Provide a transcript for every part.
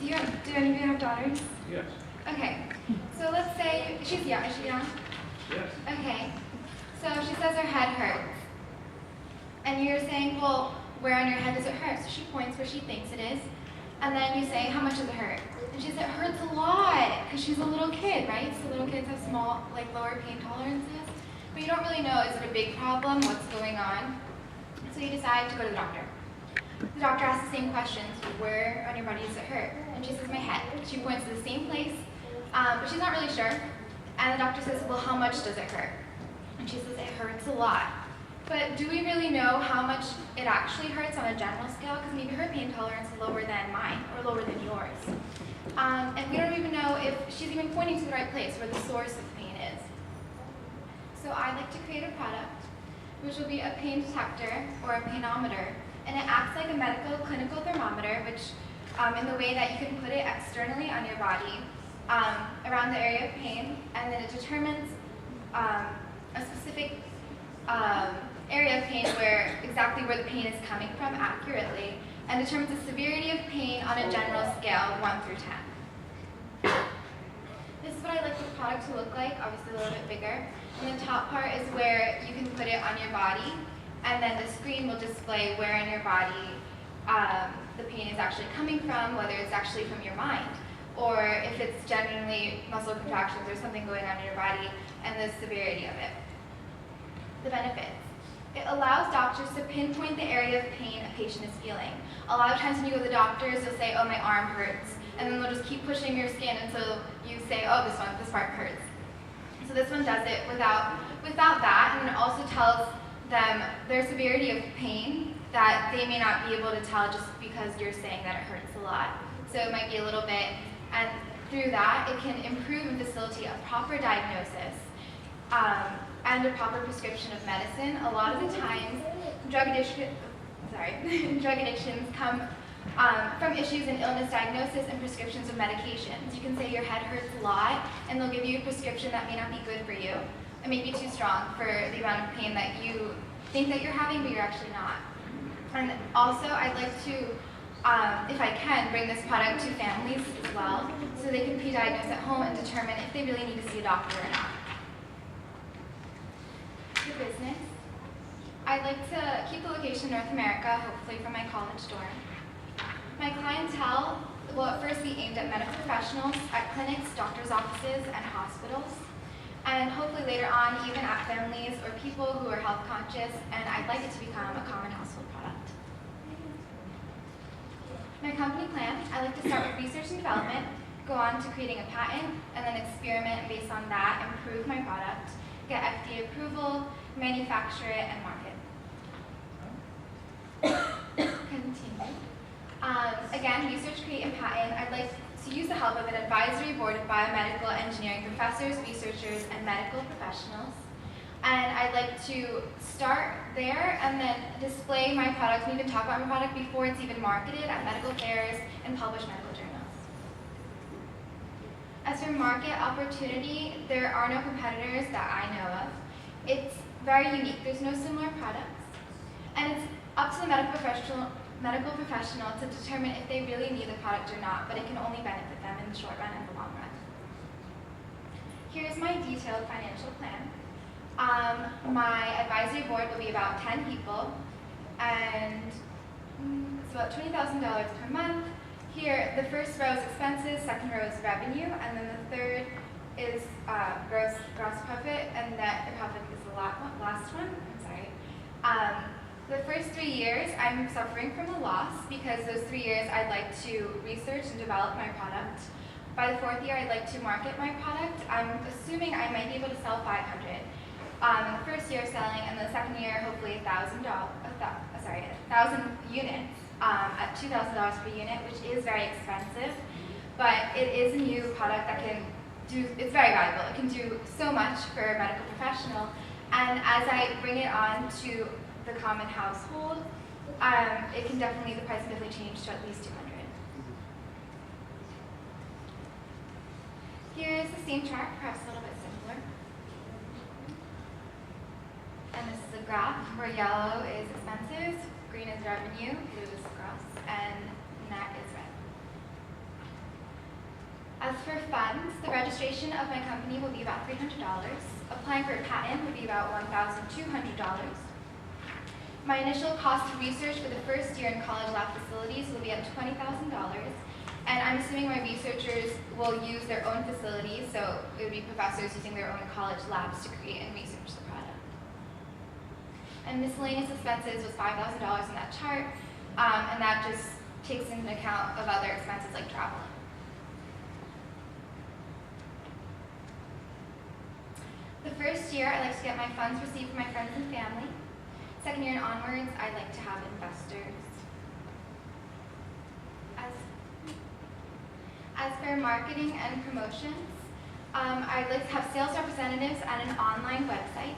Do any of you have daughters? Yes. Okay. So let's say she's young. Is she young? Yes. Okay. So she says her head hurts. And you're saying, well, where on your head does it hurt? So she points where she thinks it is. And then you say, how much does it hurt? And she says, it hurts a lot, because she's a little kid, right? So little kids have small, lower pain tolerances. But you don't really know, is it a big problem? What's going on? So you decide to go to the doctor. The doctor asks the same questions. Where on your body does it hurt? And she says, my head. She points to the same place, but she's not really sure. And the doctor says, well, how much does it hurt? And she says, it hurts a lot. But do we really know how much it actually hurts on a general scale? Because maybe her pain tolerance is lower than mine, or lower than yours. And we don't even know if she's even pointing to the right place where the source of pain is. So I'd like to create a product, which will be a pain detector, or a painometer. And it acts like a medical clinical thermometer, which in the way that you can put it externally on your body, around the area of pain, and then it determines a specific area of pain exactly where the pain is coming from accurately, and determines the severity of pain on a general scale, 1 through 10. This is what I like the product to look like, obviously a little bit bigger. And the top part is where you can put it on your body, and then the screen will display where in your body the pain is actually coming from, whether it's actually from your mind, or if it's genuinely muscle contractions or something going on in your body, and the severity of it. The benefits. It allows doctors to pinpoint the area of pain a patient is feeling. A lot of times when you go to the doctors, they'll say, oh, my arm hurts. And then they'll just keep pushing your skin until you say, oh, this part hurts. So this one does it without that, and it also tells them their severity of pain that they may not be able to tell just because you're saying that it hurts a lot. So it might be a little bit, and through that, it can improve and facilitate a proper diagnosis. And a proper prescription of medicine. A lot of the times, drug addictions come from issues in illness diagnosis and prescriptions of medications. You can say your head hurts a lot, and they'll give you a prescription that may not be good for you. It may be too strong for the amount of pain that you think that you're having, but you're actually not. And also, I'd like to, if I can, bring this product to families as well, so they can pre-diagnose at home and determine if they really need to see a doctor or not. The business. I'd like to keep the location North America, hopefully from my college dorm. My clientele will at first be aimed at medical professionals, at clinics, doctors' offices, and hospitals, and hopefully later on even at families or people who are health conscious, and I'd like it to become a common household product. My company plan, I like to start with research and development, go on to creating a patent, and then experiment based on that, improve my product, get FDA approval, manufacture it, and market. Continue. Again, research, create, and patent. I'd like to use the help of an advisory board of biomedical engineering professors, researchers, and medical professionals. And I'd like to start there and then display my product and even talk about my product before it's even marketed at medical fairs and published medical journals. As for market opportunity, there are no competitors that I know of. It's very unique. There's no similar products. And it's up to the medical professional to determine if they really need the product or not, but it can only benefit them in the short run and the long run. Here's my detailed financial plan. My advisory board will be about 10 people, and it's about $20,000 per month. Here, the first row is expenses, second row is revenue, and then the third is gross profit, and net profit is the last one. I'm sorry. The first 3 years, I'm suffering from a loss because those 3 years I'd like to research and develop my product. By the fourth year, I'd like to market my product. I'm assuming I might be able to sell 500. In the first year of selling, and the second year, hopefully 1,000 units at $2,000 per unit, which is very expensive, but it is a new product that can do, it's very valuable. It can do so much for a medical professional, and as I bring it on to the common household, it can definitely, the price can definitely change to at least 200. Here's the same chart, perhaps a little bit simpler. And this is a graph where yellow is expenses, green is revenue, blue is gross, and net is red. As for funds, the registration of my company will be about $300. Applying for a patent would be about $1,200. My initial cost to research for the first year in college lab facilities will be at $20,000. And I'm assuming my researchers will use their own facilities, so it would be professors using their own college labs to create and research the product. And miscellaneous expenses was $5,000 in that chart, and that just takes into account of other expenses like travel. The first year, I like to get my funds received from my friends and family. Second year and onwards, I'd like to have investors. As for marketing and promotions, I'd like to have sales representatives and an online website.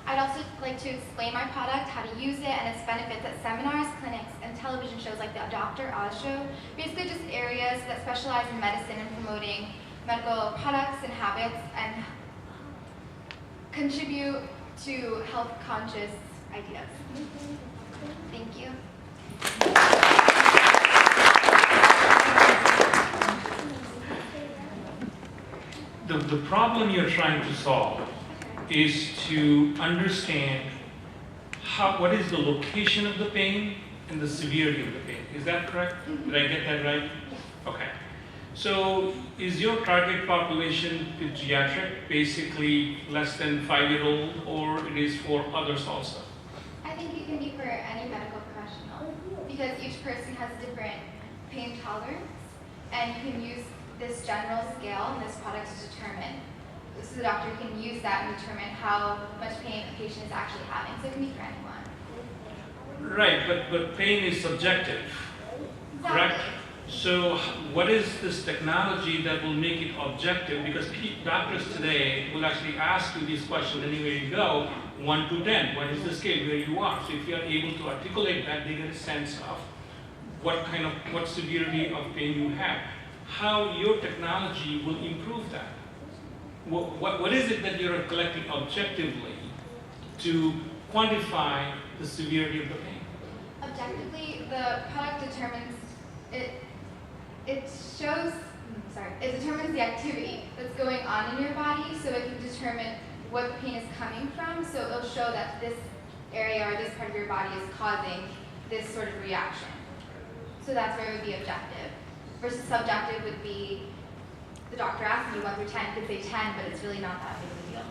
I'd also like to explain my product, how to use it, and its benefits at seminars, clinics, and television shows like the Dr. Oz Show. Basically just areas that specialize in medicine and promoting medical products and habits and contribute to health-conscious ideas. Thank you. The problem you're trying to solve is to understand what is the location of the pain and the severity of the pain. Is that correct? Did I get that right? Okay. So is your target population pediatric, basically less than 5-year-old, or it is for others also? I think it can be for any medical professional because each person has a different pain tolerance, and you can use this general scale and this product to determine, so the doctor can use that and determine how much pain a patient is actually having. So it can be for anyone. Right, but pain is subjective, correct? Exactly. So what is this technology that will make it objective? Because doctors today will actually ask you these questions anywhere you go, 1 to 10, what is the scale where you are? So if you are able to articulate that, they get a sense of what severity of pain you have. How your technology will improve that. What is it that you're collecting objectively to quantify the severity of the pain? Objectively, the product determines it determines the activity that's going on in your body, so it can determine what the pain is coming from, so it'll show that this area or this part of your body is causing this sort of reaction. So that's where it would be objective. Versus subjective would be the doctor asking you 1 through 10, could say 10, but it's really not that big of a deal.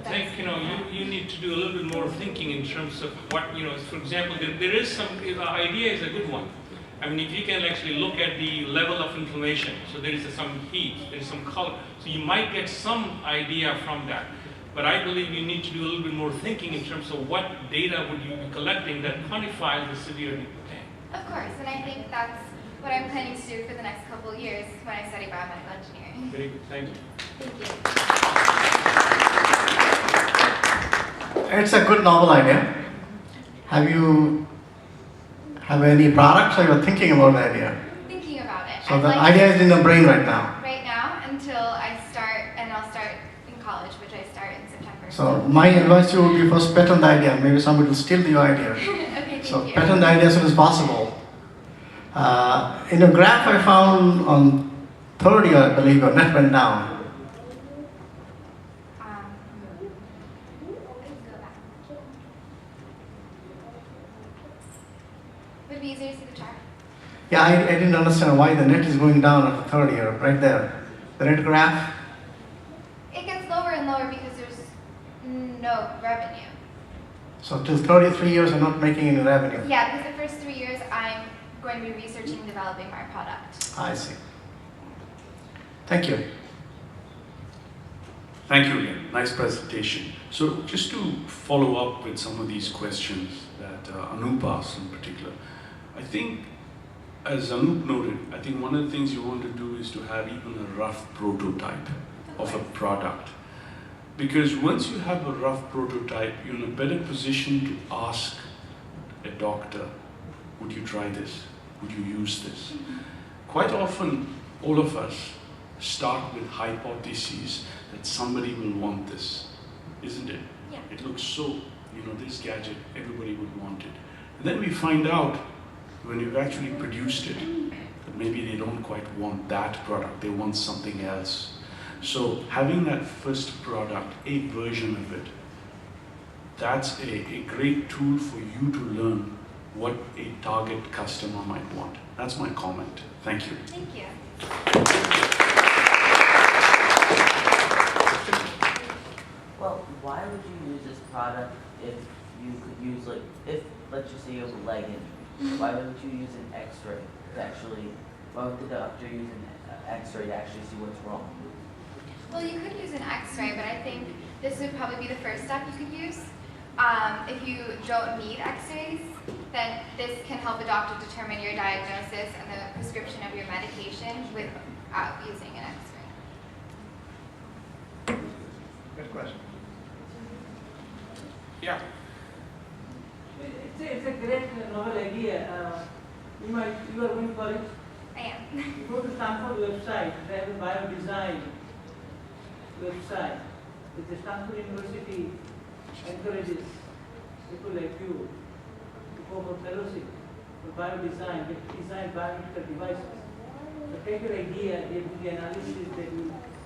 I think you need to do a little bit more thinking in terms of what, for example, there is some, the idea is a good one. I mean, if you can actually look at the level of inflammation, so there is some heat, there is some color, so you might get some idea from that. But I believe you need to do a little bit more thinking in terms of what data would you be collecting that quantifies the severity of the pain. Of course, and I think that's what I'm planning to do for the next couple of years when I study biomedical engineering. Very good, thank you. Thank you. It's a good novel idea. Have you any products, or you're thinking about the idea? Thinking about it. So the idea is in your brain right now. Right now, until I start, and I'll start in college, which I start in September. So my advice to you would be first patent the idea. Maybe somebody will steal your idea. Okay, So thank you. patent the idea as soon as possible. In a graph I found on third year, I believe, your net went down. Let's go back. Would it be easier to see the chart? Yeah, I didn't understand why the net is going down at the third year, right there. The red graph. It gets lower and lower because there's no revenue. So till 33 years, you're not making any revenue. Yeah, because the first 3 years I'm going to be researching and developing my product. I see. Thank you. Thank you again. Nice presentation. So just to follow up with some of these questions that Anup asked in particular, I think, as Anup noted, I think one of the things you want to do is to have even a rough prototype of a product. Because once you have a rough prototype, you're in a better position to ask a doctor, would you try this? Would you use this? Quite often, all of us start with hypotheses that somebody will want this, isn't it? Yeah. It looks so, this gadget, everybody would want it. And then we find out, when you've actually produced it, that maybe they don't quite want that product, they want something else. So having that first product, a version of it, that's a great tool for you to learn what a target customer might want. That's my comment. Thank you. Thank you. Well, why would you use this product if you could use, like, if, let's just say you have a leg injury, why wouldn't you use an x-ray to actually, why would the doctor use an x-ray to actually see what's wrong? Well, you could use an x-ray, but I think this would probably be the first step you could use. If you don't need x-rays, then this can help a doctor determine your diagnosis and the prescription of your medication without using an x-ray. Good question. Yeah. It's a great novel idea. You are going for it. I am. You go to Stanford website, they have a biodesign website. The Stanford University encourages people like you to go for fellowship for biodesign, design biomedical devices. So take your idea, they do the analysis, they do